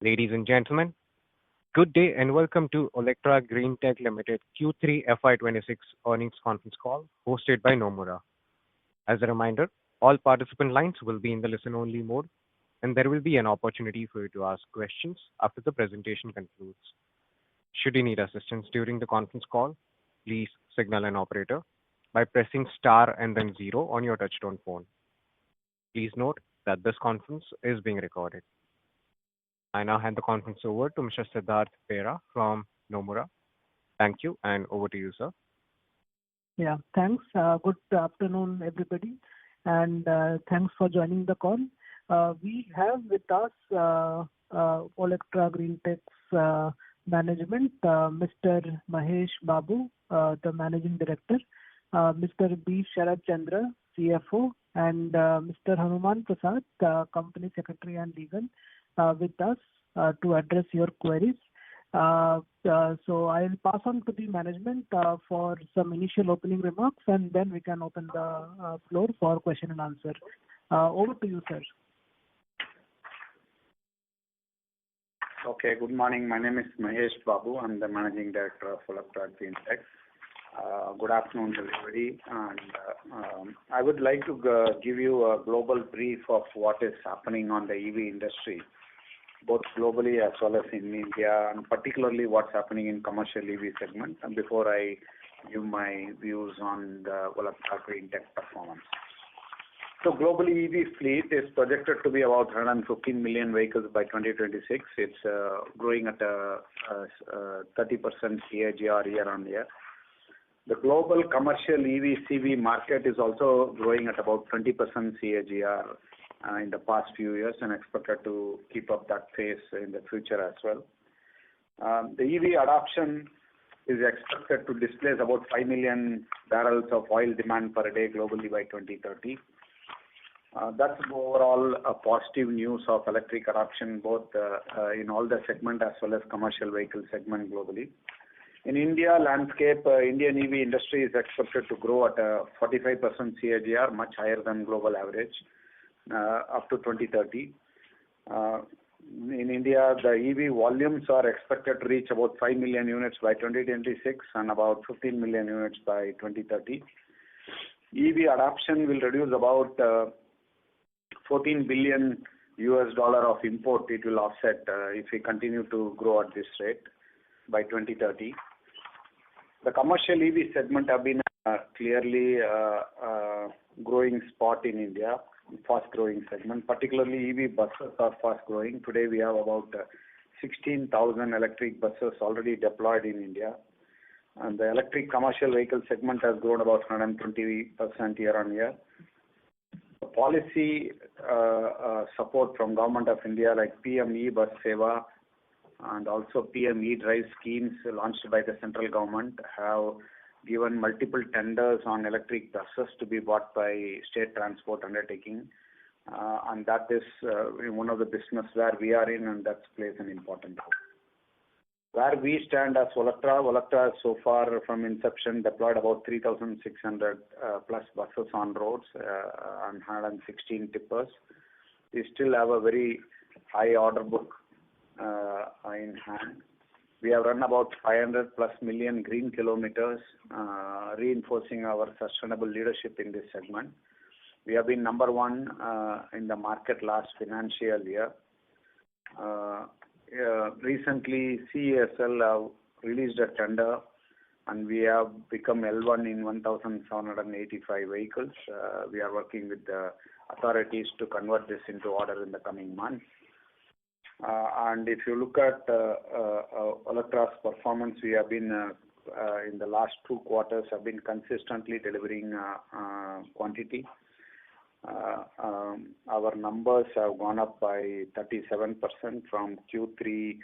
Ladies and gentlemen, good day and welcome to Olectra Greentech Ltd Q3 FY26 earnings conference call hosted by Nomura. As a reminder, all participant lines will be in the listen-only mode, and there will be an opportunity for you to ask questions after the presentation concludes. Should you need assistance during the conference call, please signal an operator by pressing star and then zero on your touchtone phone. Please note that this conference is being recorded. I now hand the conference over to Mr. Siddharth Bera from Nomura. Thank you, and over to you, sir. Yeah, thanks. Good afternoon, everybody, and thanks for joining the call. We have with us Olectra Greentech's management, Mr. Mahesh Babu, the Managing Director, Mr. B. Sharad Chandra, CFO, and Mr. Hanuman Prasad, Company Secretary and Legal, with us to address your queries. So I'll pass on to the management for some initial opening remarks, and then we can open the floor for question and answer. Over to you, sir. Okay, good morning. My name is Mahesh Babu. I'm the Managing Director of Olectra Greentech. Good afternoon, everybody. And I would like to give you a global brief of what is happening on the EV industry, both globally as well as in India, and particularly what's happening in commercial EV segment. And before I give my views on the Olectra Greentech performance. So globally, EV fleet is projected to be about 115 million vehicles by 2026. It's growing at a 30% CAGR year on year. The global commercial EV CV market is also growing at about 20% CAGR in the past few years, and expected to keep up that pace in the future as well. The EV adoption is expected to displace about 5 million barrels of oil demand per day globally by 2030. That's overall a positive news of electric adoption, both in all the segment as well as commercial vehicle segment globally. In India landscape, Indian EV industry is expected to grow at a 45% CAGR, much higher than global average, up to 2030. In India, the EV volumes are expected to reach about 5 million units by 2026 and about 15 million units by 2030. EV adoption will reduce about $14 billion of import it will offset if we continue to grow at this rate by 2030. The commercial EV segment have been clearly growing spot in India, fast growing segment, particularly EV buses are fast growing. Today we have about 16,000 electric buses already deployed in India. And the electric commercial vehicle segment has grown about 120% year on year. The policy support from Government of India like PM E-Bus Seva and also PM E-Drive schemes launched by the central government have given multiple tenders on electric buses to be bought by state transport undertaking. And that is one of the business where we are in, and that plays an important role. Where we stand as Olectra so far from inception deployed about 3,600 plus buses on roads and 116 tippers. We still have a very high order book in hand. We have run about 500 plus million green kilometers, reinforcing our sustainable leadership in this segment. We have been number one in the market last financial year. Recently, CESL released a tender, and we have become L1 in 1,785 vehicles. We are working with the authorities to convert this into order in the coming months. And if you look at Olectra's performance, we have been in the last 2 quarters have been consistently delivering quantity. Our numbers have gone up by 37% from Q3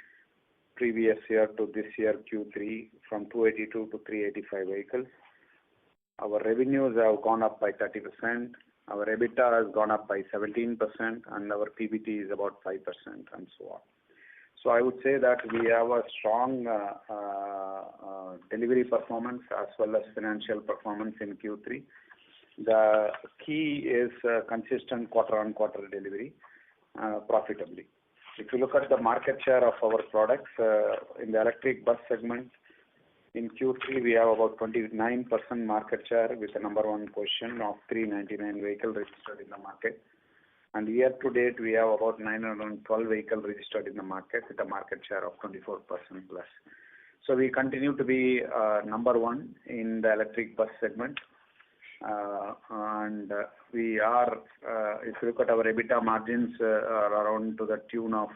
previous year to this year Q3, from 282 to 385 vehicles. Our revenues have gone up by 30%. Our EBITDA has gone up by 17%, and our PBT is about 5%, and so on. So I would say that we have a strong delivery performance as well as financial performance in Q3. The key is consistent quarter-on-quarter delivery profitably. If you look at the market share of our products in the electric bus segment, in Q3 we have about 29% market share with the number one position of 399 vehicles registered in the market. And year to date we have about 912 vehicles registered in the market with a market share of 24% plus. So we continue to be number one in the electric bus segment. And we are, if you look at our EBITDA margins, are around to the tune of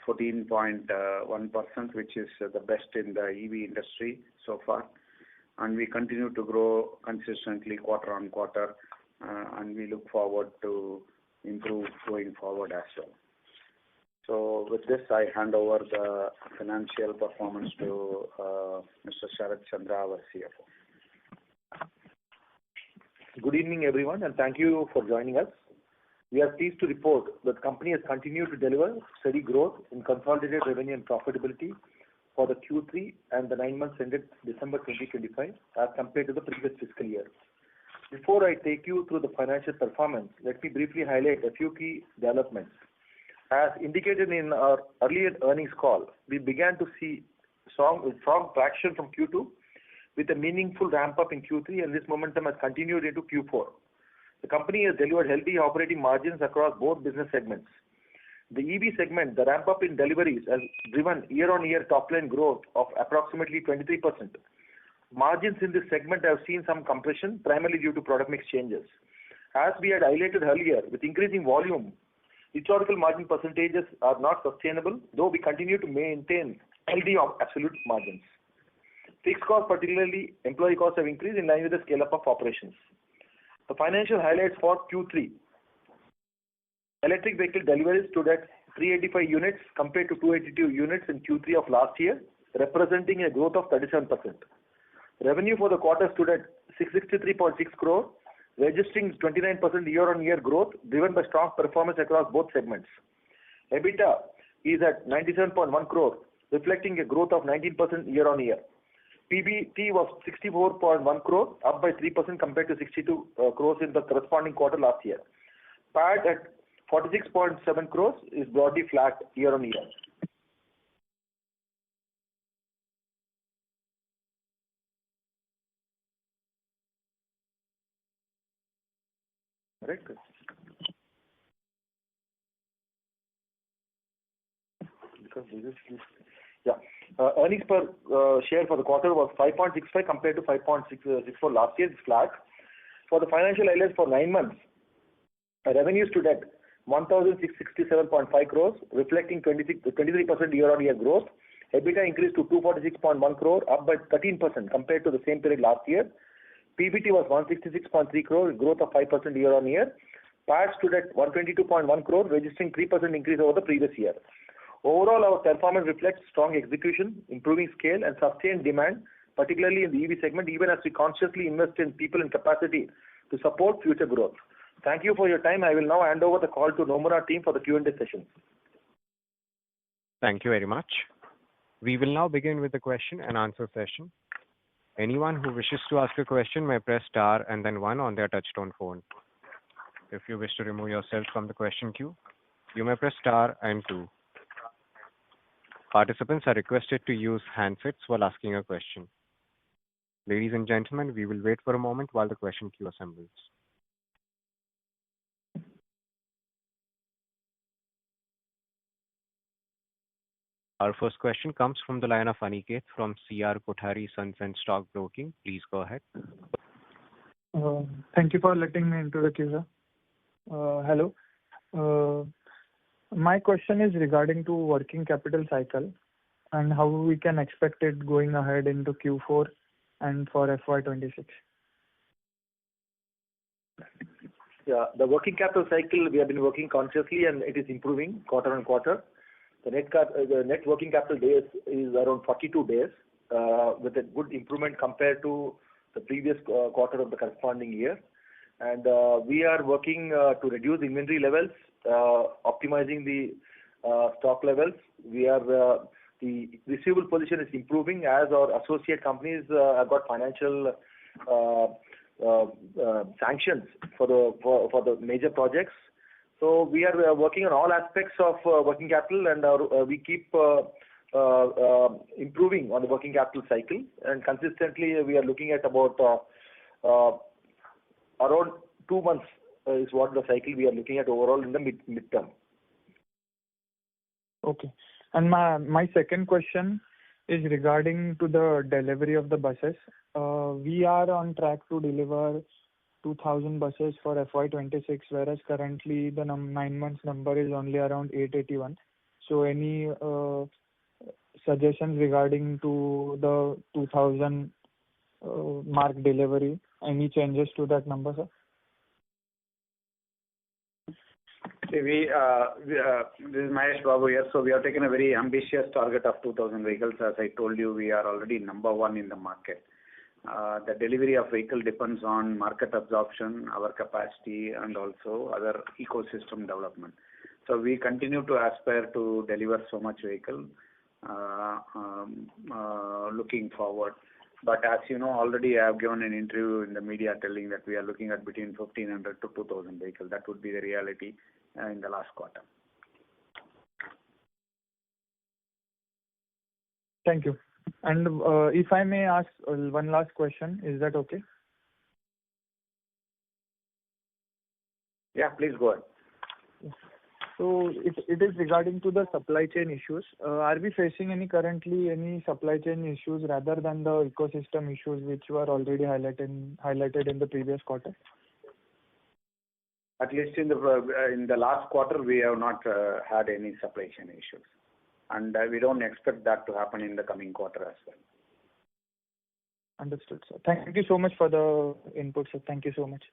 14.1%, which is the best in the EV industry so far. And we continue to grow consistently quarter on quarter, and we look forward to improve going forward as well. So with this, I hand over the financial performance to Mr. Sharat Chandra, our CFO. Good evening, everyone, and thank you for joining us. We are pleased to report that the company has continued to deliver steady growth in consolidated revenue and profitability for the Q3 and the 9 months ended December 2025 as compared to the previous fiscal year. Before I take you through the financial performance, let me briefly highlight a few key developments. As indicated in our earlier earnings call, we began to see strong traction from Q2 with a meaningful ramp-up in Q3, and this momentum has continued into Q4. The company has delivered healthy operating margins across both business segments. The EV segment, the ramp-up in deliveries has driven year-on-year top-line growth of approximately 23%. Margins in this segment have seen some compression, primarily due to product mix changes. As we had highlighted earlier, with increasing volume, historical margin percentages are not sustainable, though we continue to maintain healthy absolute margins. Fixed costs, particularly employee costs, have increased in line with the scale-up of operations. The financial highlights for Q3. Electric vehicle deliveries stood at 385 units compared to 282 units in Q3 of last year, representing a growth of 37%. Revenue for the quarter stood at 663.6 crore, registering 29% year-on-year growth, driven by strong performance across both segments. EBITDA is at 97.1 crore, reflecting a growth of 19% year-on-year. PBT was 64.1 crore, up by 3% compared to 62 crores in the corresponding quarter last year. PAT at 46.7 crores is broadly flat year-on-year. Right. Earnings per share for the quarter was 5.65 compared to 5.64 last year. It's flat. For the financial highlights for 9 months, revenue stood at 1,667.5 crores, reflecting 23% year-on-year growth. EBITDA increased to 246.1 crore, up by 13% compared to the same period last year. PBT was 166.3 crore, growth of 5% year-on-year. PAT stood at 122.1 crore, registering 3% increase over the previous year. Overall, our performance reflects strong execution, improving scale, and sustained demand, particularly in the EV segment, even as we consciously invest in people and capacity to support future growth. Thank you for your time. I will now hand over the call to Nomura team for the Q&A session. Thank you very much. We will now begin with the question and answer session. Anyone who wishes to ask a question may press star and then one on their touchtone phone. If you wish to remove yourself from the question queue, you may press star and two. Participants are requested to use handsets while asking a question. Ladies and gentlemen, we will wait for a moment while the question queue assembles. Our first question comes from the line of Aniket from CR Kothari Sons and Stock Broking. Please go ahead. Thank you for letting me into the queue, sir. Hello. My question is regarding to working capital cycle and how we can expect it going ahead into Q4 and for FY26. Yeah, the working capital cycle, we have been working consciously and it is improving quarter on quarter. The net working capital days is around 42 days, with a good improvement compared to the previous quarter of the corresponding year. And we are working to reduce inventory levels, optimizing the stock levels. The receivable position is improving as our associate companies have got financial sanctions for the major projects. So we are working on all aspects of working capital, and we keep improving on the working capital cycle, and consistently we are looking at about around 2 months is what the cycle we are looking at overall in the midterm. Okay. And my second question is regarding to the delivery of the buses. We are on track to deliver 2,000 buses for FY26, whereas currently the 9 months number is only around 881. So any suggestions regarding to the 2,000 mark delivery? Any changes to that number, sir? See, this is Mahesh Babu here. So we have taken a very ambitious target of 2,000 vehicles. As I told you, we are already number one in the market. The delivery of vehicle depends on market absorption, our capacity, and also other ecosystem development. So we continue to aspire to deliver so much vehicle looking forward. But as you know, already I have given an interview in the media telling that we are looking at between 1,500 to 2,000 vehicles. That would be the reality in the last quarter. Thank you. And if I may ask one last question, is that okay? Yeah, please go ahead. So it is regarding to the supply chain issues. Are we facing currently any supply chain issues rather than the ecosystem issues which were already highlighted in the previous quarter? At least in the last quarter, we have not had any supply chain issues, and we don't expect that to happen in the coming quarter as well. Understood, sir. Thank you so much for the input, sir. Thank you so much.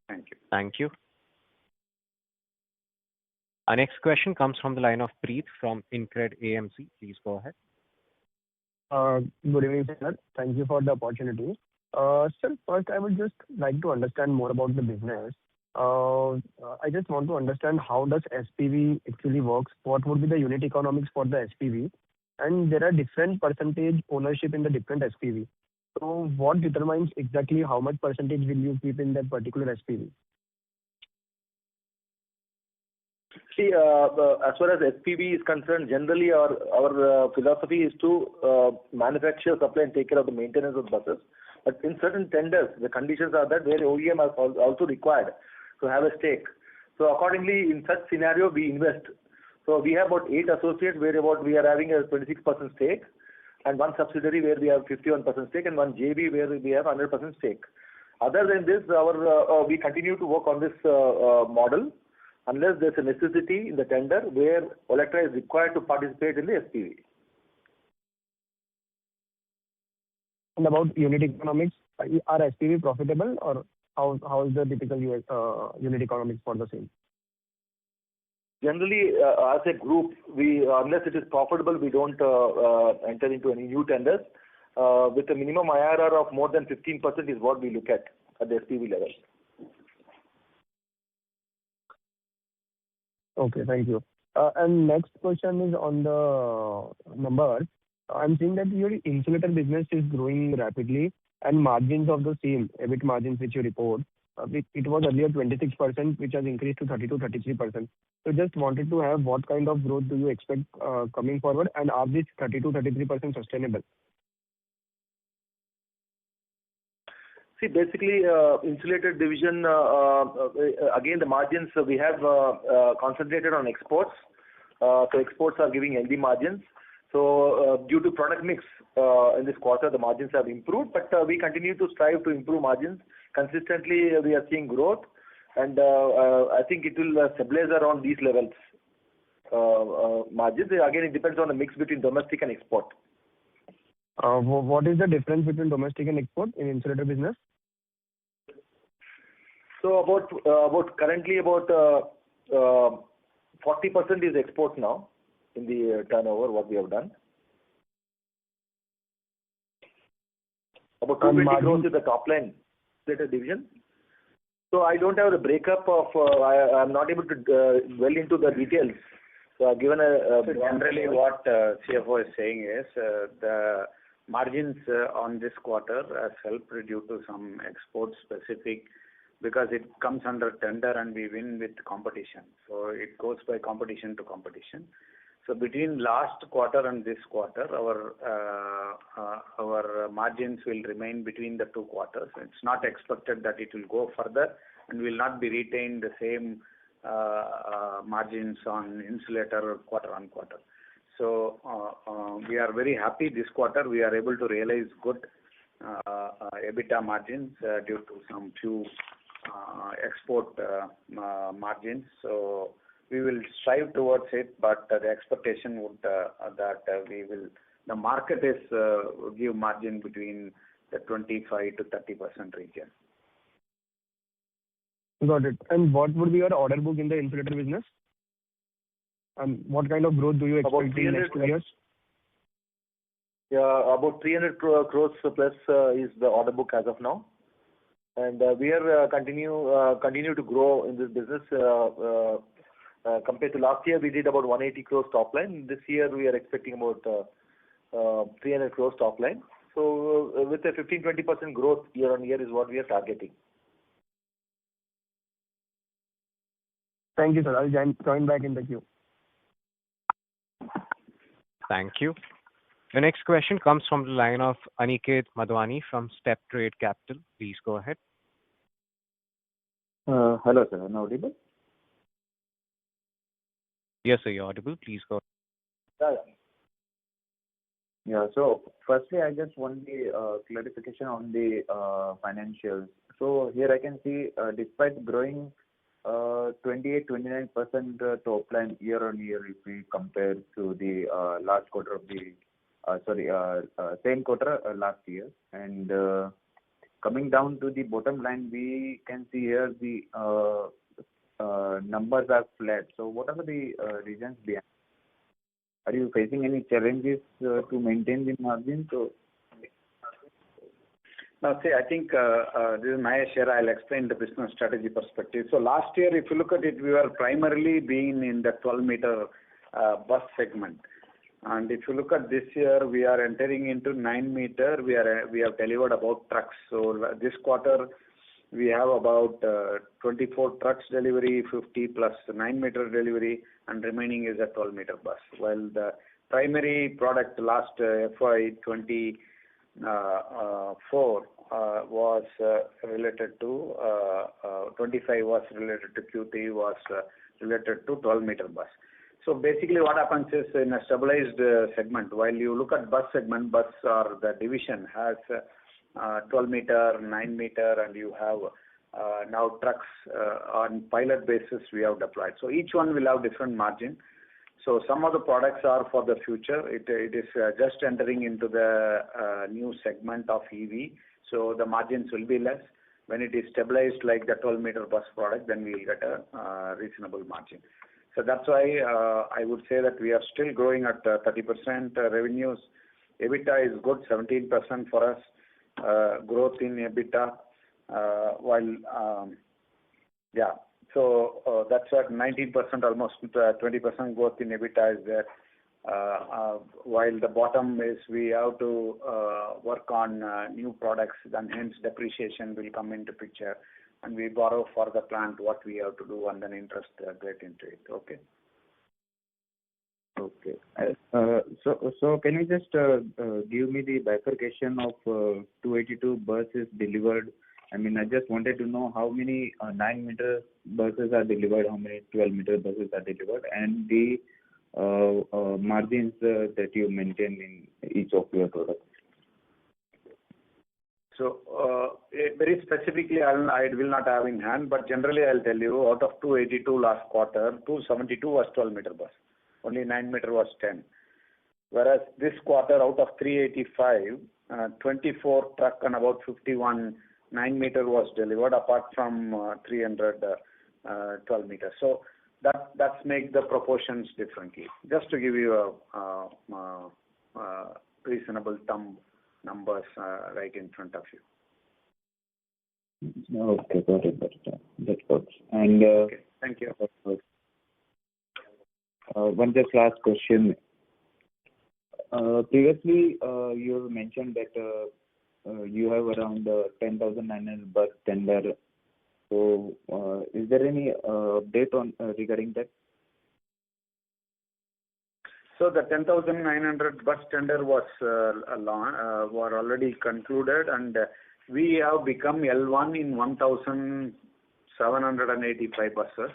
Thank you. Thank you. Our next question comes from the line of Preet from Incred AMC. Please go ahead. Good evening, sir. Thank you for the opportunity. Sir, first I would just like to understand more about the business. I just want to understand how does SPV actually works, what would be the unit economics for the SPV, and there are different percentage ownership in the different SPV. So what determines exactly how much percentage will you keep in that particular SPV? See, as far as SPV is concerned, generally our philosophy is to manufacture, supply, and take care of the maintenance of buses. But in certain tenders, the conditions are that where OEM are also required to have a stake. So accordingly, in such scenario, we invest. So we have about 8 associates where we are having a 26% stake, and one subsidiary where we have 51% stake, and one JV where we have 100% stake. Other than this, we continue to work on this model unless there's a necessity in the tender where Olectra is required to participate in the SPV. And about unit economics, are SPV profitable, or how is the typical unit economics for the same? Generally, as a group, unless it is profitable, we don't enter into any new tenders. With a minimum IRR of more than 15% is what we look at the SPV level. Okay, thank you. And next question is on the numbers. I'm seeing that your insulator business is growing rapidly, and margins of the same, EBIT margins which you report, it was earlier 26%, which has increased to 32-33%. So just wanted to have what kind of growth do you expect coming forward, and are these 32-33% sustainable? See, basically, insulated division, again, the margins we have concentrated on exports. So exports are giving healthy margins. So due to product mix in this quarter, the margins have improved, but we continue to strive to improve margins. Consistently, we are seeing growth, and I think it will stabilize around these levels. Margins, again, it depends on the mix between domestic and export. What is the difference between domestic and export in insulator business? So currently about 40% is export now in the turnover, what we have done. About 220 crores is the top line insulator division. So I don't have the breakup of, I'm not able to dwell into the details. So I've given So generally what CFO is saying is the margins on this quarter has helped due to some export specific because it comes under tender and we win with competition. So it goes by competition to competition. So between last quarter and this quarter, our margins will remain between the two quarters. It's not expected that it will go further and will not be retained the same margins on insulator quarter on quarter. So we are very happy this quarter. We are able to realize good EBITDA margins due to some few export margins. So we will strive towards it, but the expectation would that the market is give margin between the 25 to 30% region. Got it. And what would be your order book in the insulator business? And what kind of growth do you expect in the next 2 years? Yeah, about 300 crores plus is the order book as of now. And we are continue to grow in this business. Compared to last year, we did about 180 crores top line. This year, we are expecting about 300 crores top line. So with a 15-20% growth year on year is what we are targeting. Thank you, sir. I'll join back in the queue. Thank you. The next question comes from the line of Aniket Madhwani from Step Trade Capital. Please go ahead. Hello, sir. Am I audible? Yes, sir, you're audible. Please go ahead. Yeah. So firstly, I just want the clarification on the financials. So here I can see, despite growing 28-29% top line year on year, if we compare to the last quarter of the same quarter last year, and coming down to the bottom line, we can see here the numbers are flat. So what are the reasons behind? Are you facing any challenges to maintain the margin? So now, see, I think this is Mahesh here. I'll explain the business strategy perspective. So last year, if you look at it, we were primarily being in the 12-meter bus segment. And if you look at this year, we are entering into 9-meter. We have delivered about trucks. So this quarter, we have about 24 trucks delivery, 50 plus 9-meter delivery, and remaining is a 12-meter bus. While the primary product last FY2024 was related to 25 was related to Q3 was related to 12-meter bus. So basically what happens is in a stabilized segment, while you look at bus segment, bus or the division has 12-meter, 9-meter, and you have now trucks on pilot basis we have deployed. So each one will have different margin. So some of the products are for the future. It is just entering into the new segment of EV. So the margins will be less. When it is stabilized like the 12-meter bus product, then we will get a reasonable margin. So that's why I would say that we are still growing at 30% revenues. EBITDA is good, 17% for us. Growth in EBITDA, so that's what 19%, almost 20% growth in EBITDA is there. While the bottom is we have to work on new products, then hence depreciation will come into picture, and we borrow for the plant what we have to do, and then interest get into it. Okay. Okay. So can you just give me the bifurcation of 282 buses delivered? I mean, I just wanted to know how many 9-meter buses are delivered, how many 12-meter buses are delivered, and the margins that you maintain in each of your products. So very specifically, I will not have in hand, but generally I'll tell you, out of 282 last quarter, 272 was 12-meter bus. Only 9-meter was 10. Whereas this quarter, out of 385, 24 truck and about 51 9-meter was delivered, apart from 300 12-meter. So that's make the proportions differently. Just to give you a reasonable thumb numbers right in front of you. Okay, got it. That works. And okay, thank you. One just last question. Previously, you mentioned that you have around 10,900 bus tender So, is there any update on regarding that? So the 10,900 bus tender was were already concluded, and we have become L1 in 1,785 buses.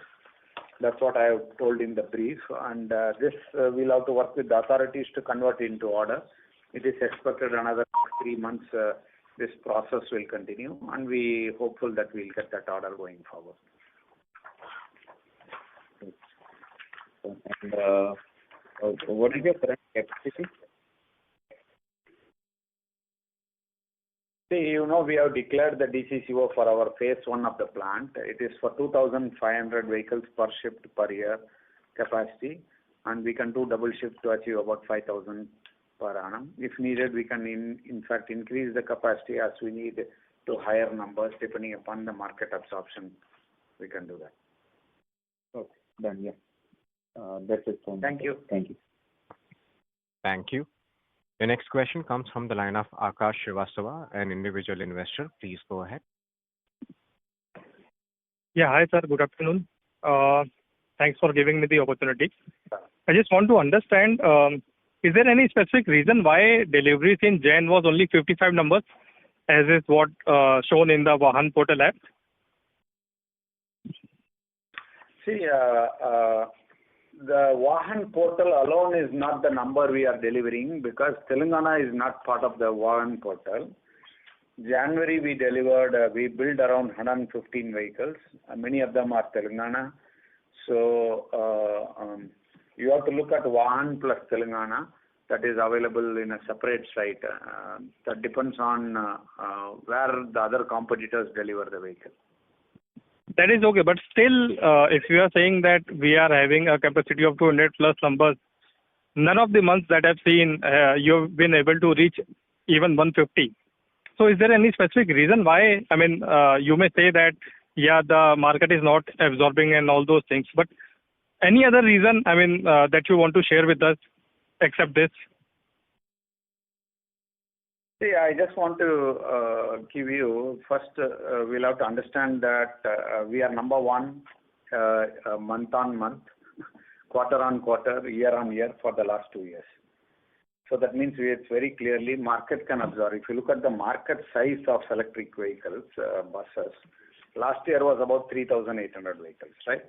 That's what I have told in the brief, and this we'll have to work with the authorities to convert into order. It is expected another 3 months. This process will continue, and we hopeful that we'll get that order going forward. And what is your current capacity? See, we have declared the DCCO for our phase 1 of the plant. It is for 2,500 vehicles per shift per year capacity, and we can do double shift to achieve about 5,000 per annum. If needed, we can in fact increase the capacity as we need to higher numbers depending upon the market absorption. We can do that. Okay, done. Yeah. That's it from me. Thank you. Thank you. Thank you. The next question comes from the line of Akash Srivastava, an individual investor. Please go ahead. Yeah, hi sir. Good afternoon. Thanks for giving me the opportunity. I just want to understand, is there any specific reason why deliveries in Jan was only 55 numbers, as is what shown in the Vahan portal app? See, the Vahan portal alone is not the number we are delivering because Telangana is not part of the Vahan portal. January we delivered, we built around 115 vehicles. Many of them are Telangana. So you have to look at Vahan plus Telangana. That is available in a separate site. That depends on where the other competitors deliver the vehicle. That is okay, but still, if you are saying that we are having a capacity of 200 plus numbers, none of the months that I've seen, you've been able to reach even 150. So is there any specific reason why? I mean, you may say that, yeah, the market is not absorbing and all those things, but any other reason, I mean, that you want to share with us except this? See, I just want to give you, first we'll have to understand that we are number one month on month, quarter on quarter, year on year for the last 2 years. So that means it's very clearly market can absorb. If you look at the market size of electric vehicles, buses, last year was about 3,800 vehicles, right?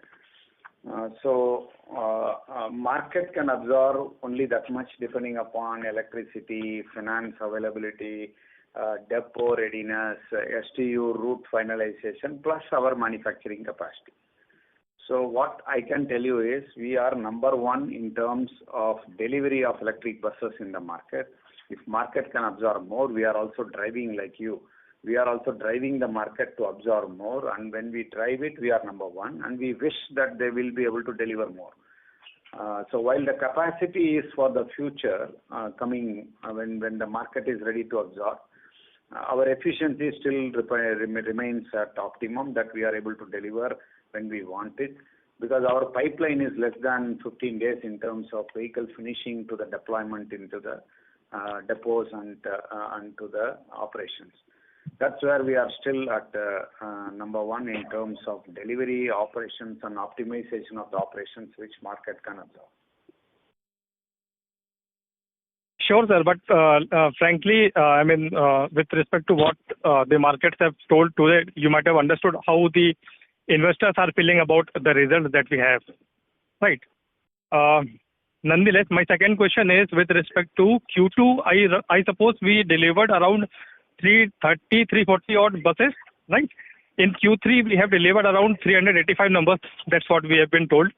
Market can absorb only that much depending upon electricity, finance availability, depot readiness, STU route finalization, plus our manufacturing capacity. So what I can tell you is we are number one in terms of delivery of electric buses in the market. If market can absorb more, we are also driving like you. We are also driving the market to absorb more, and when we drive it, we are number one, and we wish that they will be able to deliver more. So while the capacity is for the future coming when the market is ready to absorb, our efficiency still remains at optimum that we are able to deliver when we want it, because our pipeline is less than 15 days in terms of vehicle finishing to the deployment into the depots and to the operations. That's where we are still at number one in terms of delivery, operations, and optimization of the operations which market can absorb. Sure, sir. But frankly, I mean, with respect to what the markets have told today, you might have understood how the investors are feeling about the results that we have, right? Nonetheless, my second question is with respect to Q2. I suppose we delivered around 330, 340 odd buses, right? In Q3, we have delivered around 385 numbers. That's what we have been told.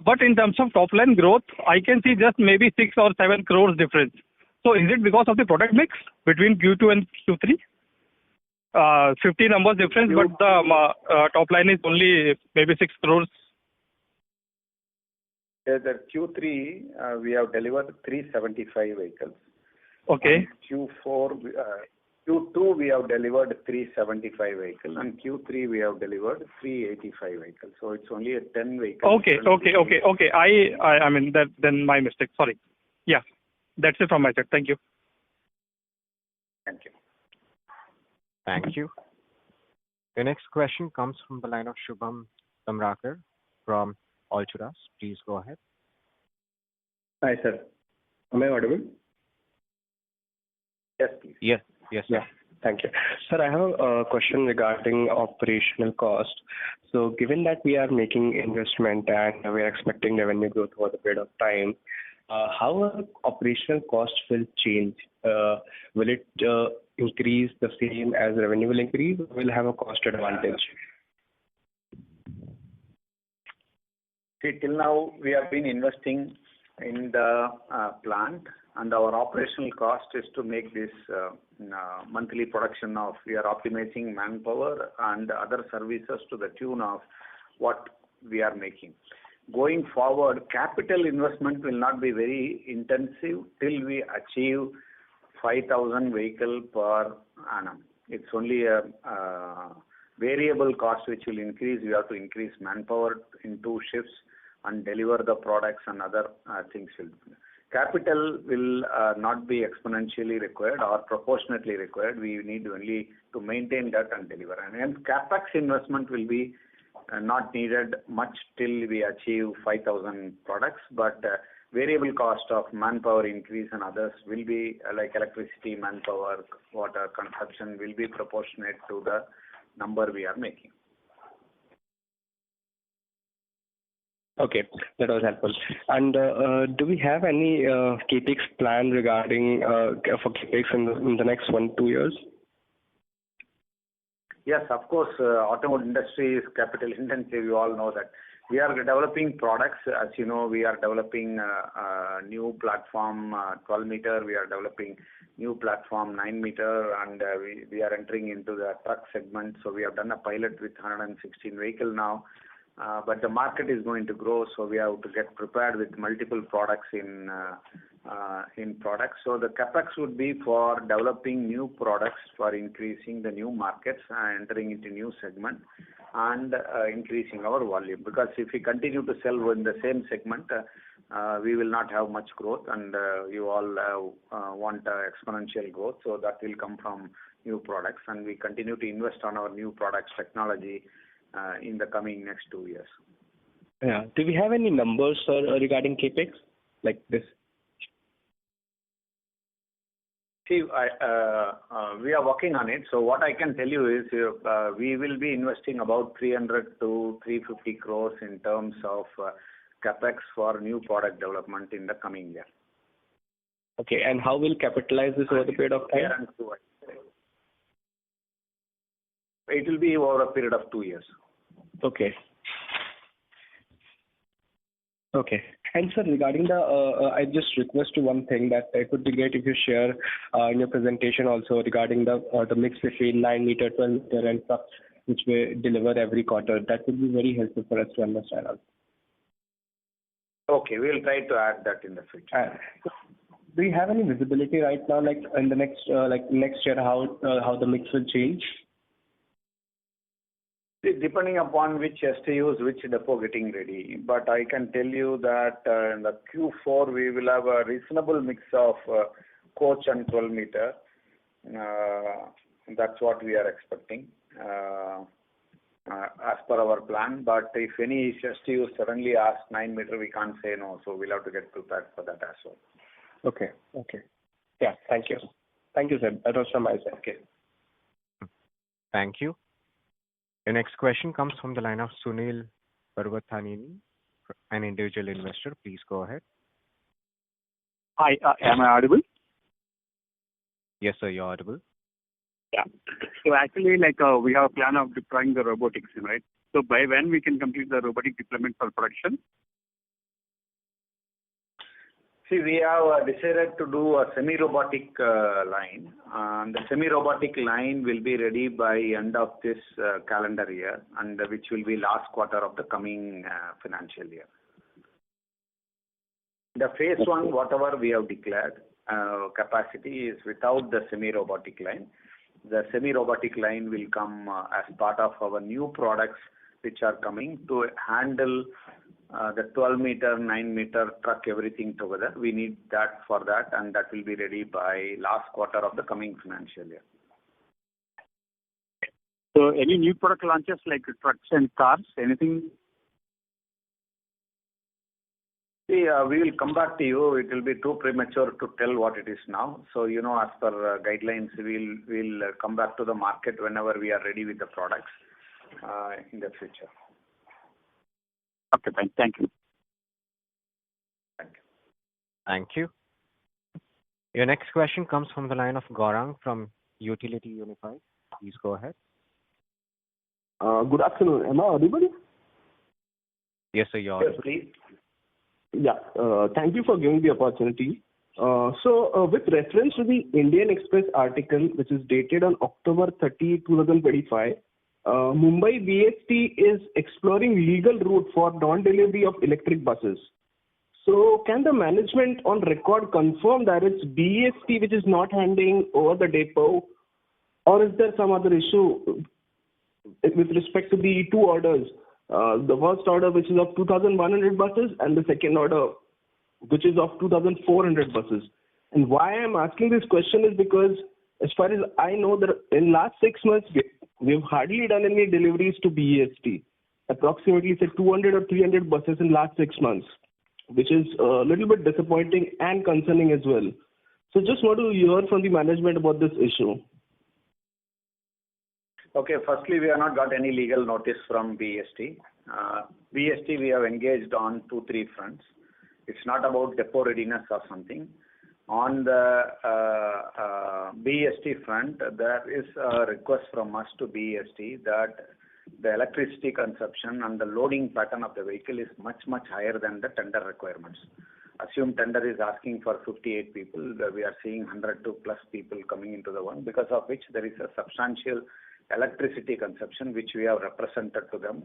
But in terms of top line growth, I can see just maybe 6 or 7 crores difference. So is it because of the product mix between Q2 and Q3? 50 numbers difference, but the top line is only maybe 6 crores. The Q3, we have delivered 375 vehicles. Okay. Q2 we have delivered 375 vehicles, and Q3 we have delivered 385 vehicles. So it's only a 10 vehicles. Okay. I mean that then my mistake. Sorry. Yeah, that's it from my side. Thank you. Thank you. Thank you. The next question comes from the line of Shubham Tamrakar from Alturas. Please go ahead. Hi, sir. Am I audible? Yes, please. Yes, yes, sir. Yeah. Thank you. Sir, I have a question regarding operational cost. So given that we are making investment and we are expecting revenue growth over the period of time, how our operational cost will change? Will it increase the same as revenue will increase, or will have a cost advantage? See, till now, we have been investing in the plant, and our operational cost is to make this monthly production of, we are optimizing manpower and other services to the tune of what we are making. Going forward, capital investment will not be very intensive till we achieve 5,000 vehicle per annum. It's only a variable cost which will increase. We have to increase manpower in 2 shifts and deliver the products, and other things will. Capital will not be exponentially required or proportionately required. We need only to maintain that and deliver. And hence, capex investment will be not needed much till we achieve 5,000 products, but variable cost of manpower increase and others will be like electricity, manpower, water consumption will be proportionate to the number we are making. Okay, that was helpful. And do we have any capex plan regarding for capex in the next 1-2 years? Yes, of course, automotive industry is capital intensive. You all know that. We are developing products. As you know, we are developing a new platform, 12 meter. We are developing new platform, 9 meter, and we are entering into the truck segment. So we have done a pilot with 116 vehicle now. But the market is going to grow, so we have to get prepared with multiple products in products. So the capex would be for developing new products, for increasing the new markets and entering into new segment, and increasing our volume. Because if we continue to sell in the same segment, we will not have much growth, and you all want exponential growth. So that will come from new products, and we continue to invest on our new products technology in the coming next 2 years. Yeah. Do we have any numbers, sir, regarding capex like this? See, we are working on it. So what I can tell you is we will be investing about 300 to 350 crores in terms of capex for new product development in the coming year. Okay, and how will capitalize this over the period of time? It will be over a period of 2 years. Okay. Okay. And sir, regarding the, I just request you one thing, that it would be great if you share in your presentation also regarding the mix between 9 meter, 12 meter and trucks which we deliver every quarter. That would be very helpful for us to understand also. Okay, we will try to add that in the future. Do you have any visibility right now, like in the next year, how the mix will change? Depending upon which STUs, which depot getting ready. But I can tell you that in the Q4, we will have a reasonable mix of coach and 12 meter. That's what we are expecting as per our plan. But if any STU suddenly ask 9 meter, we can't say no. So we'll have to get prepared for that as well. Okay. Okay. Yeah. Thank you. Thank you, sir. That was from my side. Okay. Thank you. The next question comes from the line of Sunil Parvathanini, an individual investor. Please go ahead. Hi, am I audible? Yes, sir, you're audible. Yeah. So actually, we have a plan of deploying the robotics, right? So by when we can complete the robotic deployment for production? See, we have decided to do a semi-robotic line. The semi-robotic line will be ready by end of this calendar year, and which will be last quarter of the coming financial year. The phase 1, whatever we have declared capacity, is without the semi-robotic line. The semi-robotic line will come as part of our new products which are coming to handle the 12 meter, 9 meter truck, everything together. We need that for that, and that will be ready by last quarter of the coming financial year. So any new product launches like trucks and cars, anything? See, we will come back to you. It will be too premature to tell what it is now. So, as per guidelines, we'll come back to the market whenever we are ready with the products in the future. Okay, fine. Thank you. Thank you. Thank you. Your next question comes from the line of Gaurang from Utility Unified. Please go ahead. Good afternoon. Am I audible? Yes, sir, you're Yes, audible. please. Yeah. Thank you for giving the opportunity. With reference to the Indian Express article, which is dated on October 30, 2025, Mumbai BST is exploring legal route for non-delivery of electric buses. So, can the management on record confirm that it's BST which is not handing over the depot, or is there some other issue with respect to the two orders? The first order, which is of 2,100 buses, and the second order, which is of 2,400 buses. And why I'm asking this question is because, as far as I know, that in last 6 months, we've hardly done any deliveries to BEST. Approximately, say, 200 or 300 buses in last 6 months, which is a little bit disappointing and concerning as well. So just want to hear from the management about this issue. Okay, firstly, we have not got any legal notice from BST. BST, we have engaged on 2-3 fronts. It's not about depot readiness or something. On the BST front, there is a request from us to BST that the electricity consumption and the loading pattern of the vehicle is much, much higher than the tender requirements. Assume tender is asking for 58 people, we are seeing 100 to plus people coming into the one, because of which there is a substantial electricity consumption which we have represented to them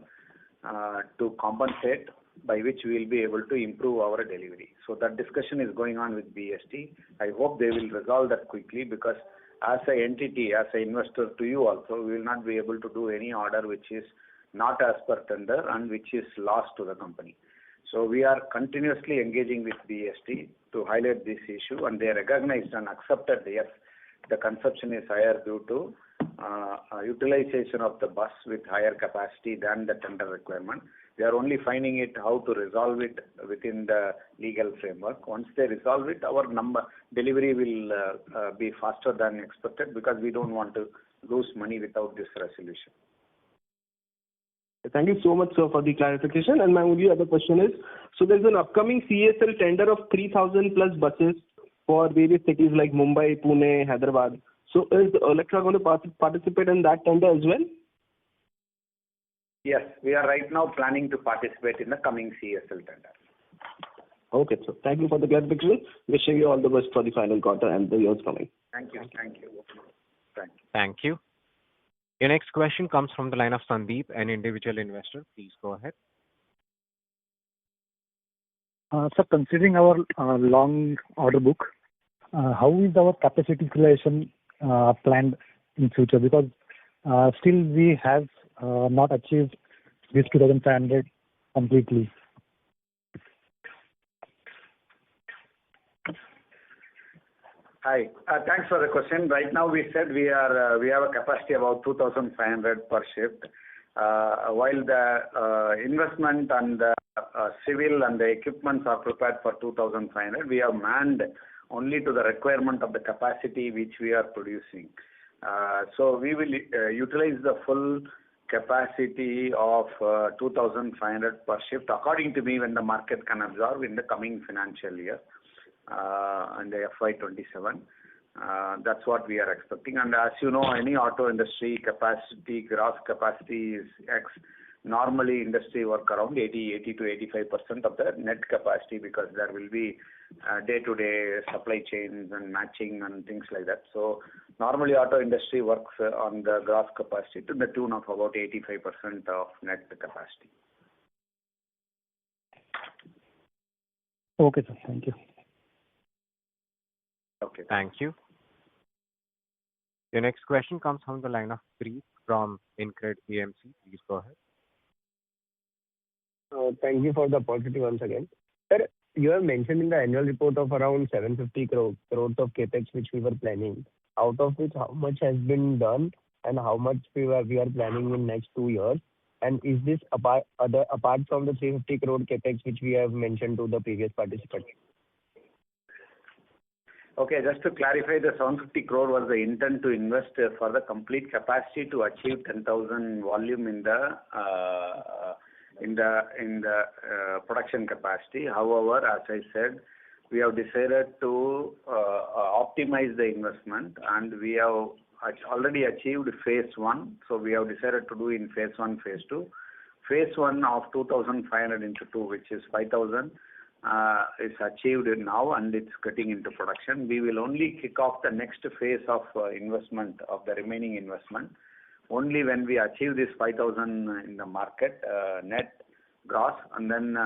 to compensate, by which we will be able to improve our delivery. So that discussion is going on with BST. I hope they will resolve that quickly, because as an entity, as an investor to you also, we will not be able to do any order which is not as per tender and which is lost to the company. So we are continuously engaging with BST to highlight this issue, and they recognized and accepted, yes, the consumption is higher due to utilization of the bus with higher capacity than the tender requirement. They are only finding it how to resolve it within the legal framework. Once they resolve it, our delivery will be faster than expected, because we don't want to lose money without this resolution. Thank you so much, sir, for the clarification. And my only other question is, so there's an upcoming CSL tender of 3,000 plus buses for various cities like Mumbai, Pune, Hyderabad. So is Olectra going to participate in that tender as well? Yes, we are right now planning to participate in the coming CSL tender. Okay, so thank you for the clarification. Wishing you all the best for the final quarter and the years coming. Thank you. Thank you. Thank you. Thank you. Your next question comes from the line of Sandeep, an individual investor. Please go ahead. Sir, considering our long order book, how is our capacity utilization planned in future? Because still we have not achieved this 2,500 completely. Hi. Thanks for the question. Right now, we said we have a capacity about 2,500 per shift. While the investment and the civil and the equipments are prepared for 2,500, we have manned only to the requirement of the capacity which we are producing. So we will utilize the full capacity of 2,500 per shift, according to me, when the market can absorb in the coming financial year. And the FY27. That's what we are expecting. And as you know, any auto industry capacity, gross capacity is X. Normally, industry work around 80 to 85% of the net capacity, because there will be day-to-day supply chains and matching and things like that. So normally, auto industry works on the gross capacity to the tune of about 85% of net capacity. Okay, sir. Thank you. Okay. Thank you. Your next question comes from the line of Preet from Incred AMC. Please go ahead. Thank you for the opportunity once again. Sir, you have mentioned in the annual report of around 750 crores of capex which we were planning, out of which how much has been done and how much we are planning in next 2 years? And is this apart from the 350 crore CapEx, which we have mentioned to the previous participant? Okay, just to clarify, the 750 crore was the intent to invest for the complete capacity to achieve 10,000 volume in the production capacity. However, as I said, we have decided to optimize the investment, and we have already achieved phase 1. So we have decided to do in phase 1, phase 2. Phase 1 of 2,500 into 2, which is 5,000, is achieved now, and it's getting into production. We will only kick off the next phase of investment of the remaining investment only when we achieve this 5,000 in the market net gross, and then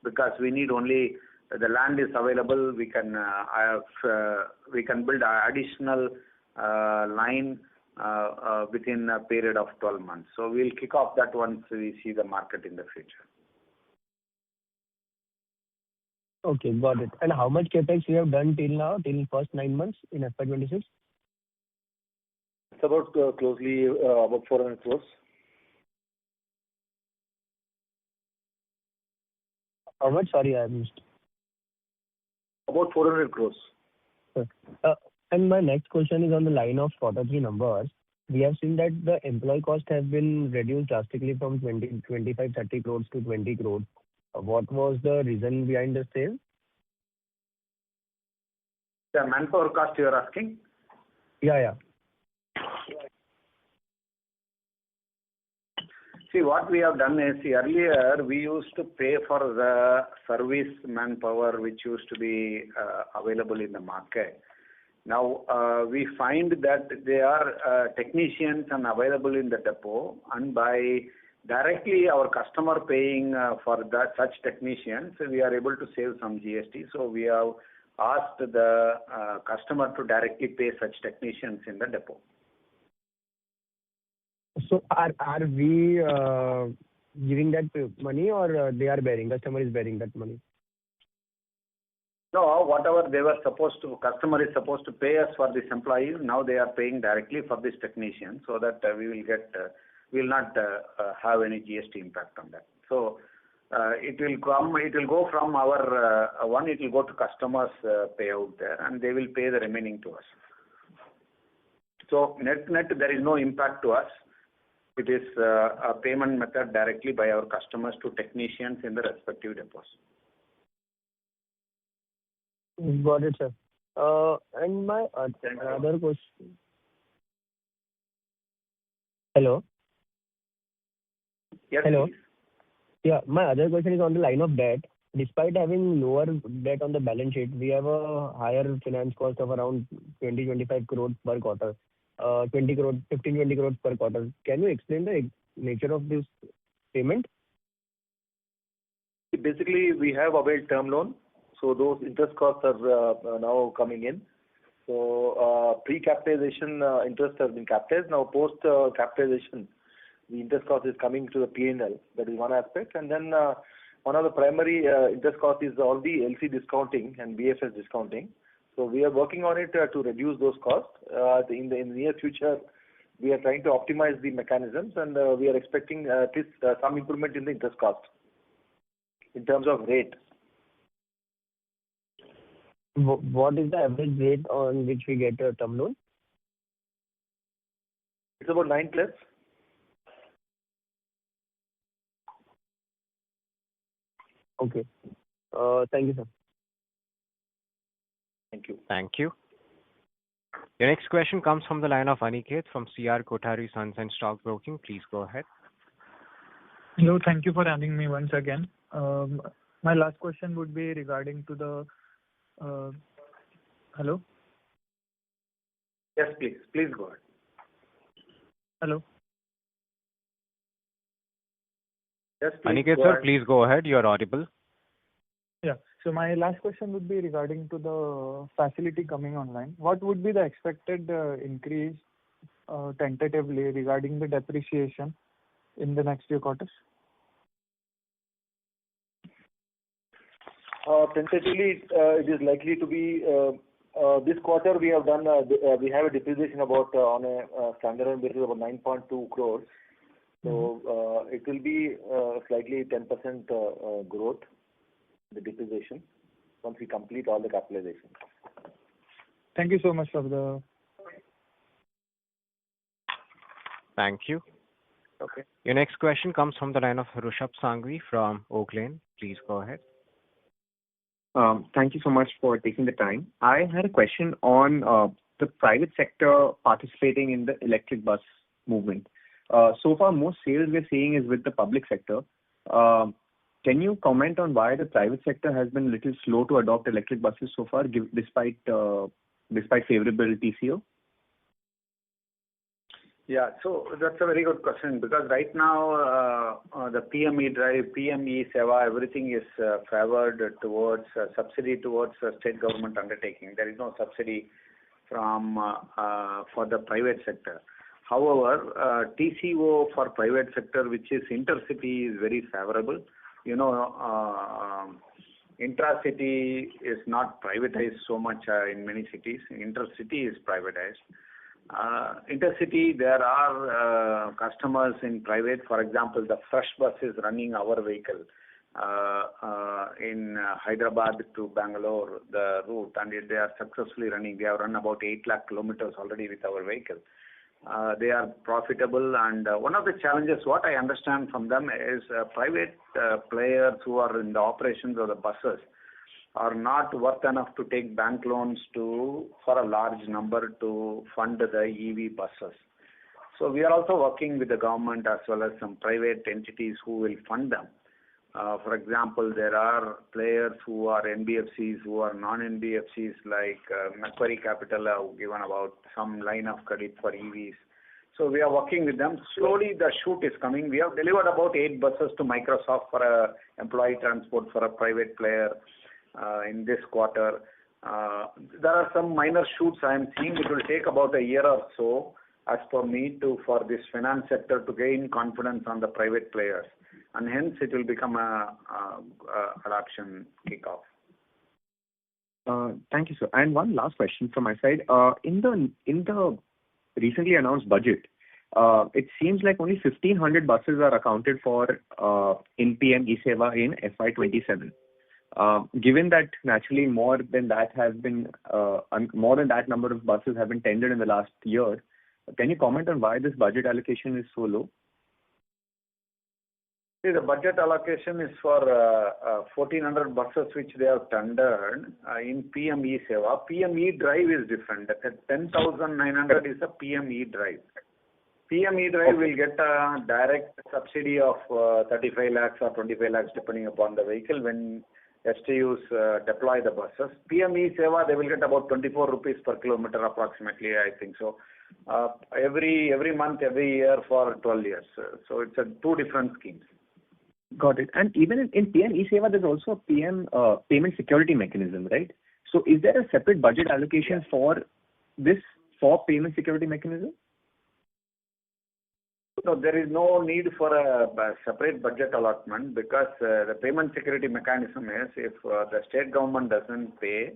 because we need only the land is available, we can build an additional line within a period of 12 months. So we'll kick off that once we see the market in the future. Okay, got it. And how much CapEx we have done till now, till first 9 months in FY26? It's about closely about 400 crores. How much? Sorry, I missed. About 400 crores. And my next question is on the line of Q3 numbers. We have seen that the employee cost has been reduced drastically from 25, 30 crores to 20 crores. What was the reason behind the same? The manpower cost you are asking? Yeah. See, what we have done is, earlier we used to pay for the service manpower which used to be available in the market. Now, we find that there are technicians and available in the depot, and by directly our customer paying for such technicians, we are able to save some GST. So we have asked the customer to directly pay such technicians in the depot. So are we giving that money, or they are bearing, customer is bearing that money? No, whatever they were supposed to, customer is supposed to pay us for this employee, now they are paying directly for this technician, so that we will not have any GST impact on that. So it will go from our one, it will go to customers payout there, and they will pay the remaining to us. So net there is no impact to us. It is a payment method directly by our customers to technicians in the respective depots. Got it, sir. And my other question. Hello? Yes, hello. Please. Yeah, my other question is on the line of debt. Despite having lower debt on the balance sheet, we have a higher finance cost of around 20-25 crores per quarter. 15-20 crores per quarter. Can you explain the nature of this payment? Basically, we have availed term loan, so those interest costs are now coming in. So pre-capitalization interest has been capitalized. Now post capitalization, the interest cost is coming to the P&L. That is one aspect. And then one of the primary interest cost is all the LC discounting and BFS discounting. So we are working on it to reduce those costs. In the near future, we are trying to optimize the mechanisms, and we are expecting at least some improvement in the interest cost in terms of rate. What is the average rate on which we get a term loan? It's about 9+. Okay. Thank you, sir. Thank you. Thank you. Your next question comes from the line of Aniket from CR Kothari Sons and Stock Broking. Please go ahead. Hello, thank you for having me once again. My last question would be regarding to the... hello? Yes, please. Please go ahead. Hello? Yes, please. Aniket, sir, please go ahead. You are audible. Yeah. So my last question would be regarding to the facility coming online. What would be the expected increase tentatively regarding the depreciation in the next few quarters? Tentatively, it is likely to be This quarter we have done, we have a depreciation about on a standalone basis about 9.2 crores. So it will be slightly 10% growth, the depreciation, once we complete all the capitalization. Thank you so much for the. Thank you. Okay. Your next question comes from the line of Rushabh Sanghvi from Oak Lane. Please go ahead. Thank you so much for taking the time. I had a question on the private sector participating in the electric bus movement. So far, most sales we're seeing is with the public sector. Can you comment on why the private sector has been a little slow to adopt electric buses so far, despite favorable TCO? Yeah, so that's a very good question, because right now the PME drive, PME Seva, everything is favored towards subsidy towards state government undertaking. There is no subsidy from for the private sector. However, TCO for private sector, which is intercity, is very favorable. You know, intracity is not privatized so much in many cities. Intercity is privatized. Intercity, there are customers in private. For example, the Fresh bus is running our vehicle in Hyderabad to Bangalore, the route, and they are successfully running. They have run about 8 lakh kilometers already with our vehicle. They are profitable, and one of the challenges, what I understand from them, is private players who are in the operations of the buses are not worth enough to take bank loans for a large number to fund the EV buses. So we are also working with the government as well as some private entities who will fund them. For example, there are players who are NBFCs, who are non-NBFCs, like Macquarie Capital have given about some line of credit for EVs. So we are working with them. Slowly the shoot is coming. We have delivered about 8 buses to Microsoft for a employee transport for a private player in this quarter. There are some minor shoots I am seeing. It will take about a year or so, as per me, for this finance sector to gain confidence on the private players, and hence it will become a adoption kickoff. Thank you, sir. And one last question from my side. In the recently announced budget, it seems like only 1,500 buses are accounted for in PM E-Seva in FY27. Given that naturally more than that number of buses have been tendered in the last year, can you comment on why this budget allocation is so low? See, the budget allocation is for 1,400 buses which they have tendered in PM E-Seva. PM E-Drive is different. That 10,900 is a PM E-Drive. PM E-Drive will get a direct subsidy of 35 lakhs or 25 lakhs depending upon the vehicle when STUs deploy the buses. PM E-Seva, they will get about 24 rupees per kilometer approximately, I think so. Every month, every year for 12 years. So it's 2 different schemes. Got it. And even in PM E-Seva, there's also a PM payment security mechanism, right? So is there a separate budget allocation for payment security mechanism? No, there is no need for a separate budget allotment, because the payment security mechanism is, if the state government doesn't pay,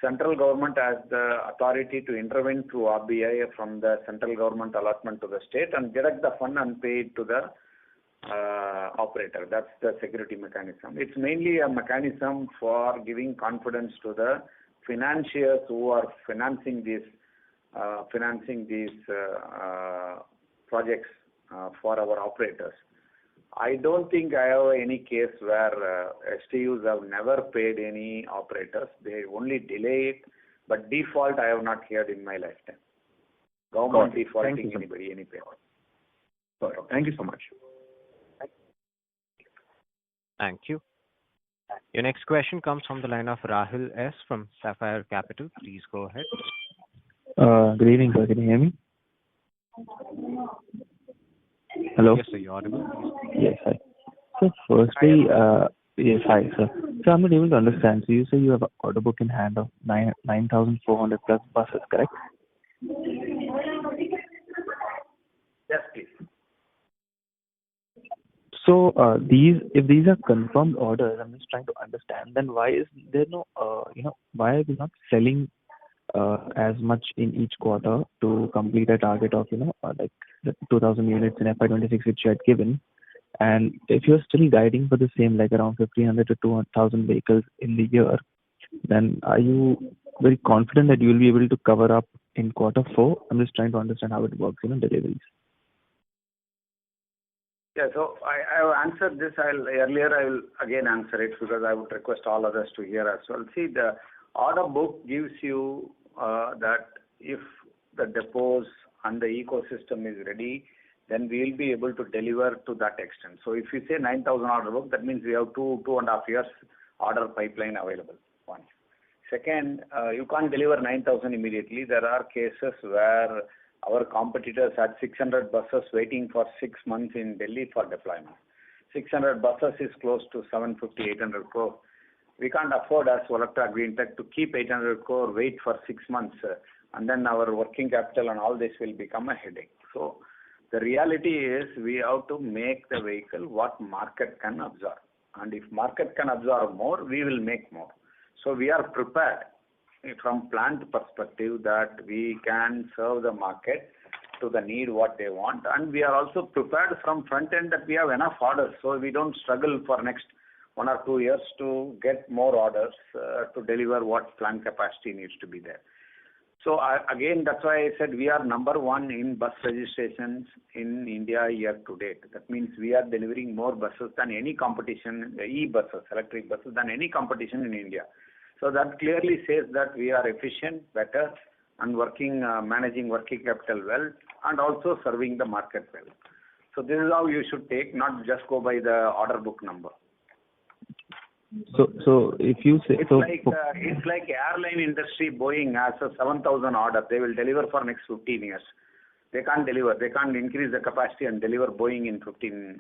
central government has the authority to intervene through RBI from the central government allotment to the state and direct the fund and pay it to the operator. That's the security mechanism. It's mainly a mechanism for giving confidence to the financiers who are financing these projects for our operators. I don't think I have any case where STUs have never paid any operators. They only delay it, but default I have not heard in my lifetime. Government defaulting anybody, any payment. Thank you so much. Thank you. Your next question comes from the line of Rahul S. from Sapphire Capital. Please go ahead. Good evening, sir. Can you hear me? Hello? Yes, sir. You're audible. Yes, hi. So firstly, yes, hi, sir. So I'm not able to understand. So you say you have an order book in hand of 9,400 plus buses, correct? Yes, please. So if these are confirmed orders, I'm just trying to understand, then why is there no, why are we not selling as much in each quarter to complete a target of, like the 2,000 units in FY26 which you had given? And if you're still guiding for the same, like around 1,500 to 200,000 vehicles in the year, then are you very confident that you will be able to cover up in quarter four? I'm just trying to understand how it works, deliveries. Yeah, so I have answered this. Earlier I will again answer it because I would request all others to hear as well. See, the order book gives you that if the depots and the ecosystem is ready, then we will be able to deliver to that extent. So if you say 9,000 order book, that means we have 2.5 years order pipeline available. One. Second, you can't deliver 9,000 immediately. There are cases where our competitors had 600 buses waiting for 6 months in Delhi for deployment. 600 buses is close to 750, 800 crore. We can't afford as Olectra Greentech to keep 800 crore wait for 6 months and then our working capital and all this will become a headache. So the reality is we have to make the vehicle what market can absorb. And if market can absorb more, we will make more. So we are prepared from plant perspective that we can serve the market to the need what they want, and we are also prepared from front end that we have enough orders, so we don't struggle for next 1 or 2 years to get more orders to deliver what plant capacity needs to be there. So again, that's why I said we are number one in bus registrations in India year to date. That means we are delivering more buses than any competition, e-buses, electric buses, than any competition in India. So that clearly says that we are efficient, better, and managing working capital well, and also serving the market well. So this is how you should take, not just go by the order book number. So if you say it's like airline industry. Boeing has a 7,000 order. They will deliver for next 15 years. They can't deliver. They can't increase the capacity and deliver Boeing in 15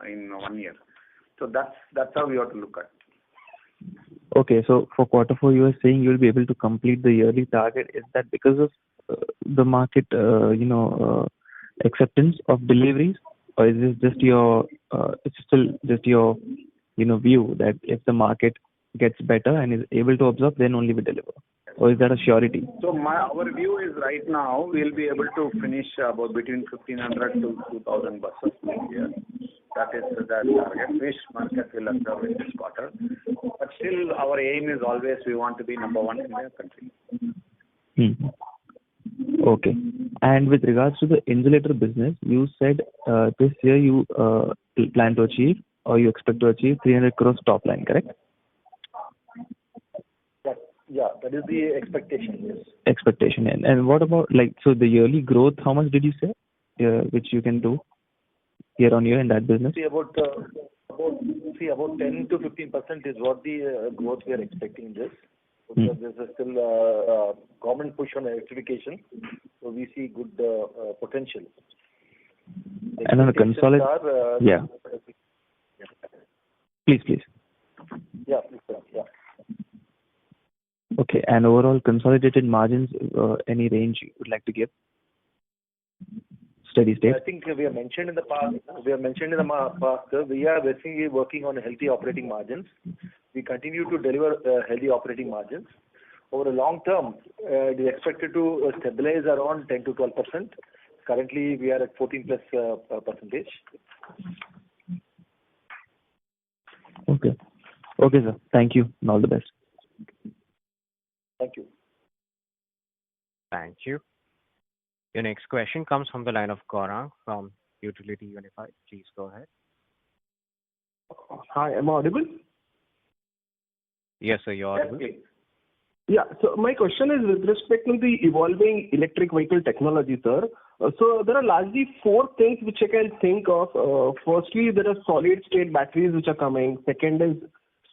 in 1 year. So that's how we have to look at. Okay, so for quarter four, you are saying you will be able to complete the yearly target. Is that because of the market, acceptance of deliveries, or is this just your? It's still just your, view that if the market gets better and is able to absorb, then only we deliver, or is that a surety? So our view is right now we'll be able to finish about between 1,500 to 2,000 buses this year. That is the target, which market will observe in this quarter. But still, our aim is always we want to be number one in the country. Okay. And with regards to the insulator business, you said this year you plan to achieve, or you expect to achieve 300 crores top line, correct? Yeah, that is the expectation, yes. Expectation. And what about, so the yearly growth, how much did you say, which you can do year on year in that business? About 10 to 15% is what the growth we are expecting in this. Because there's still government push on electrification, so we see good potential. And on a consolidated, yeah. Please. Yeah, please, yeah. Okay, and overall consolidated margins, any range you would like to give? Steady state? I think we have mentioned in the past, we are basically working on healthy operating margins. We continue to deliver healthy operating margins. Over a long term, it is expected to stabilize around 10 to 12%. Currently, we are at 14 plus percentage. Okay, sir. Thank you, and all the best. Thank you. Thank you. Your next question comes from the line of Gaurang from Utility Unified. Please go ahead. Hi, am I audible? Yes, sir, you're audible. Yeah, so my question is with respect to the evolving electric vehicle technology, sir. So there are largely 4 things which I can think of. Firstly, there are solid state batteries which are coming. Second is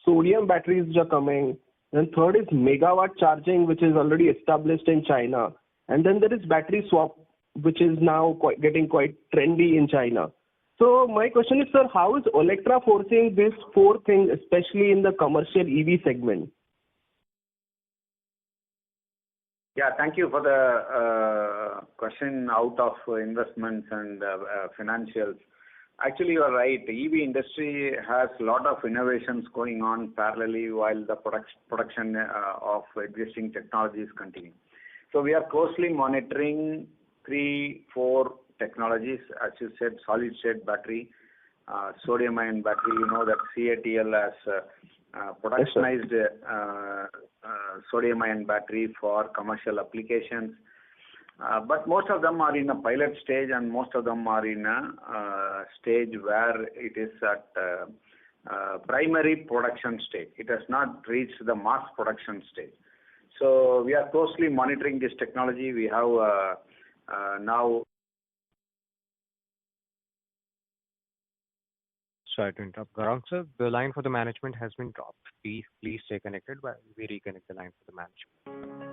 sodium batteries which are coming. Then third is megawatt charging, which is already established in China. And then there is battery swap, which is now getting quite trendy in China. So my question is, sir, how is Olectra foreseeing these 4 things, especially in the commercial EV segment? Yeah, thank you for the question out of investments and financials. Actually, you are right. EV industry has a lot of innovations going on parallelly while the production of existing technologies continue. So we are closely monitoring 3-4 technologies, as you said, solid-state battery, sodium-ion battery. You know that CATL has productionized sodium-ion battery for commercial applications. But most of them are in a pilot stage, and most of them are in a stage where it is at primary production stage. It has not reached the mass production stage. So we are closely monitoring this technology. We have now. Sorry to interrupt, Gaurang sir. The line for the management has been dropped. Please stay connected while we reconnect the line for the management.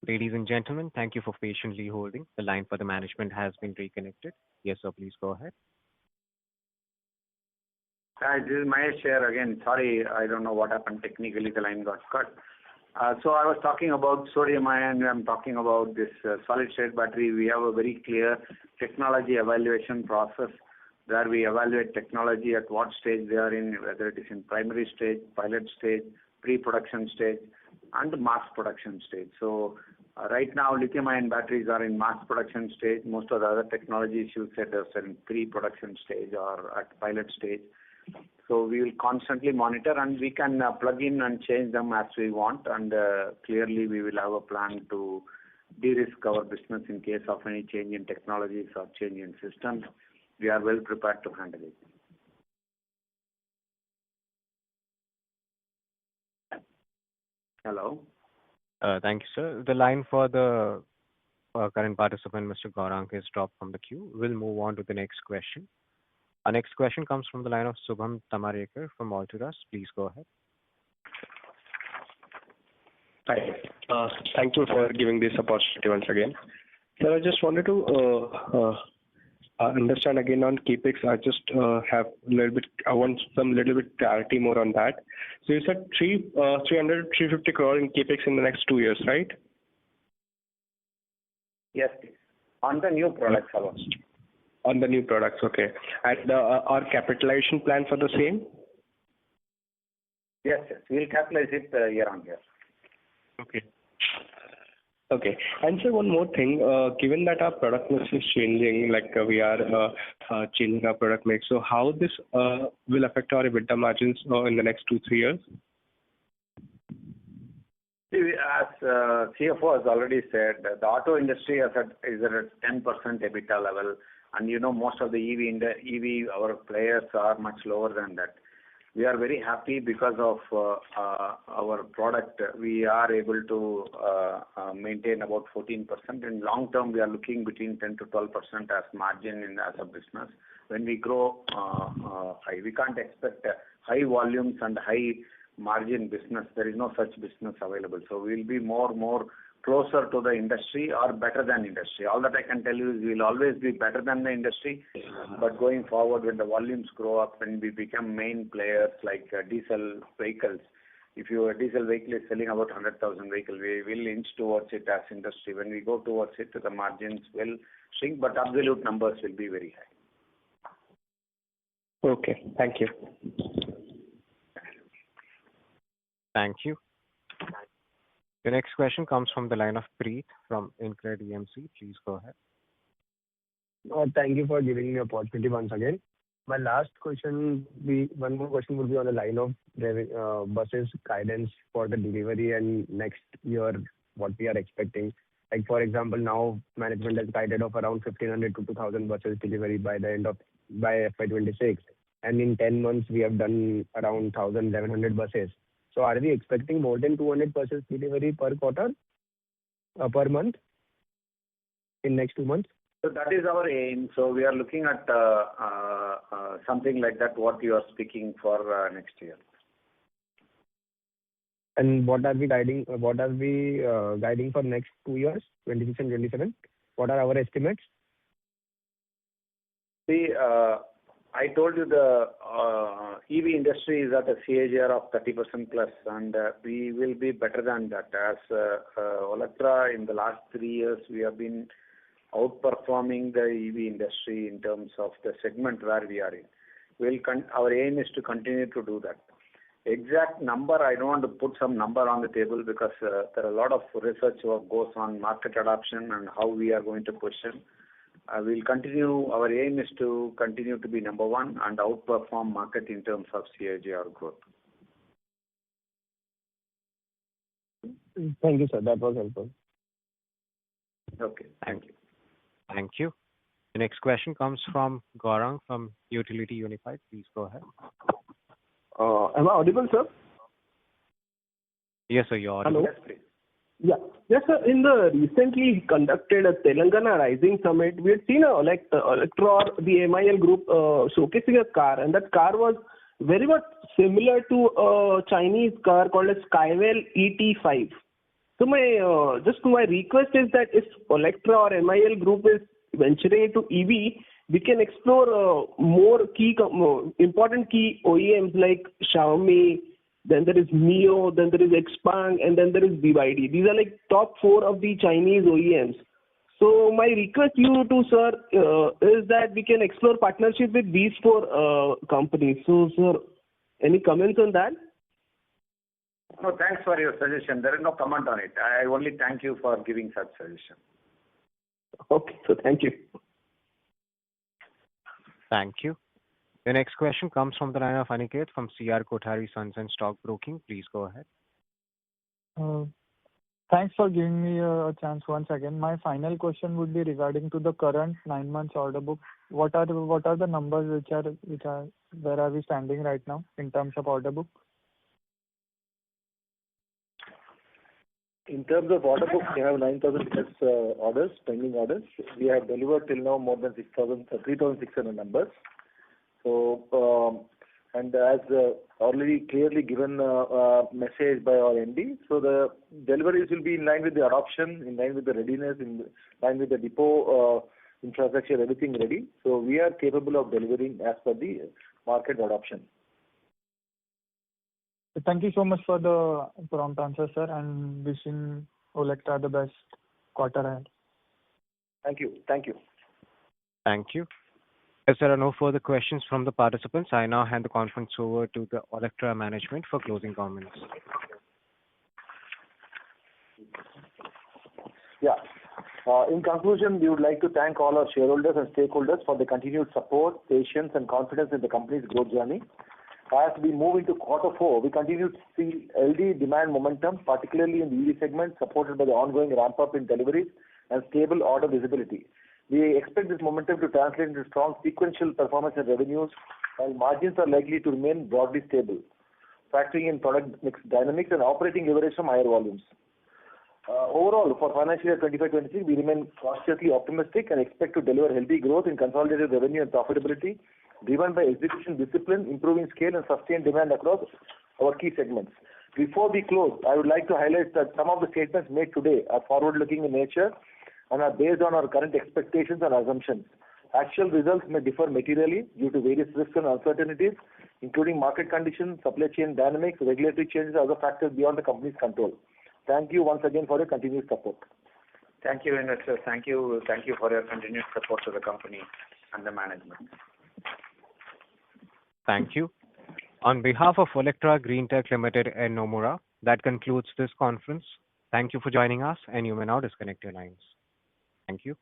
Ladies and gentlemen, thank you for patiently holding. The line for the management has been reconnected. Yes, sir, please go ahead. Hi, this is Mahesh here again. Sorry, I don't know what happened. Technically, the line got cut. So I was talking about sodium ion. I'm talking about this solid state battery. We have a very clear technology evaluation process where we evaluate technology at what stage they are in, whether it is in primary stage, pilot stage, pre-production stage, and mass production stage. So right now, lithium-ion batteries are in mass production stage. Most of the other technologies you said are in pre-production stage or at pilot stage. So we will constantly monitor, and we can plug in and change them as we want. And clearly, we will have a plan to de-risk our business in case of any change in technologies or change in systems. We are well prepared to handle it. Hello. Thank you, sir. The line for the current participant, Mr. Gaurang, is dropped from the queue. We'll move on to the next question. Our next question comes from the line of Subham Tamarekar from Altiras. Please go ahead. Hi. Thank you for giving this opportunity once again. Sir, I just wanted to understand again on capex. I just have a little bit. I want some little bit clarity more on that. So you said 350 crore in capex in the next 2 years, right? Yes, please. On the new products, hello. On the new products, okay. And our capitalization plan for the same? Yes, yes. We'll capitalize it year on year. Okay. Okay. And sir, one more thing. Given that our product mix is changing, like we are changing our product mix, so how this will affect our EBITDA margins in the next 2-3 years? See, as CFO has already said, the auto industry is at a 10% EBITDA level, and you know most of the EV our players are much lower than that. We are very happy because of our product. We are able to maintain about 14%. In long term, we are looking between 10 to 12% as margin as a business. When we grow high, we can't expect high volumes and high margin business. There is no such business available. So we will be more closer to the industry or better than industry. All that I can tell you is we will always be better than the industry. But going forward, when the volumes grow up and we become main players like diesel vehicles, if your diesel vehicle is selling about 100,000 vehicles, we will inch towards it as industry. When we go towards it, the margins will shrink, but absolute numbers will be very high. Okay. Thank you. Thank you. The next question comes from the line of Preet from InCred EMC. Please go ahead. Thank you for giving me the opportunity once again. My last question, one more question would be on the line of buses guidance for the delivery and next year, what we are expecting. Like, for example, now management has guided of around 1,500 to 2,000 buses delivery by FY26. And in 10 months, we have done around 1,100 buses. So are we expecting more than 200 buses delivery per quarter, per month, in next 2 months? So that is our aim. So we are looking at something like that, what you are speaking for next year. And what are we guiding? What are we guiding for next 2 years, 26 and 27? What are our estimates? See, I told you the EV industry is at a CAGR of 30% plus, and we will be better than that. As Olectra, in the last 3 years, we have been outperforming the EV industry in terms of the segment where we are in. Our aim is to continue to do that. Exact number, I don't want to put some number on the table because there are a lot of research work goes on market adoption and how we are going to position. We'll continue. Our aim is to continue to be number one and outperform market in terms of CAGR growth. Thank you, sir. That was helpful. Okay. Thank you. Thank you. The next question comes from Gaurang from Utility Unified. Please go ahead. Am I audible, sir? Yes, sir, you're audible. Hello. Yes, please. Yeah. Yes, sir. In the recently conducted Telangana Rising Summit, we had seen Olectra or the MIL group showcasing a car, and that car was very much similar to a Chinese car called as Skywell ET5. So my request is that if Olectra or MIL group is venturing into EV, we can explore more important key OEMs like Xiaomi, then there is Neo, then there is Xpeng, and then there is BYD. These are like top 4 of the Chinese OEMs. So my request to you to sir is that we can explore partnership with these 4 companies. So sir, any comments on that? No, thanks for your suggestion. There is no comment on it. I only thank you for giving such suggestion. Okay, so thank you. Thank you. The next question comes from the line of Aniket from CR Kothari Sons and Stock Broking. Please go ahead. Thanks for giving me a chance once again. My final question would be regarding to the current 9 months order book. What are the numbers where are we standing right now in terms of order book? In terms of order book, we have 9,000 plus orders, pending orders. We have delivered till now more than 3,600 numbers. So, and as already clearly given message by our MD, so the deliveries will be in line with the adoption, in line with the readiness, in line with the depot infrastructure, everything ready. So we are capable of delivering as per the market adoption. Thank you so much for the prompt answer, sir, and wishing Olectra the best quarter ahead. Thank you. Thank you. Thank you. As there are no further questions from the participants, I now hand the conference over to the Olectra management for closing comments. Yeah. In conclusion, we would like to thank all our shareholders and stakeholders for the continued support, patience, and confidence in the company's growth journey. As we move into Q4, we continue to see healthy demand momentum, particularly in the EV segment, supported by the ongoing ramp-up in deliveries and stable order visibility. We expect this momentum to translate into strong sequential performance and revenues, while margins are likely to remain broadly stable, factoring in product mix dynamics and operating leverage from higher volumes. Overall, for financial year 25-26, we remain cautiously optimistic and expect to deliver healthy growth in consolidated revenue and profitability, driven by execution discipline, improving scale, and sustained demand across our key segments. Before we close, I would like to highlight that some of the statements made today are forward-looking in nature and are based on our current expectations and assumptions. Actual results may differ materially due to various risks and uncertainties, including market conditions, supply chain dynamics, regulatory changes, and other factors beyond the company's control. Thank you once again for your continued support. Thank you, investors. Thank you for your continued support to the company and the management. Thank you. On behalf of Olectra Greentech Ltd and Nomura, that concludes this conference. Thank you for joining us, and you may now disconnect your lines. Thank you.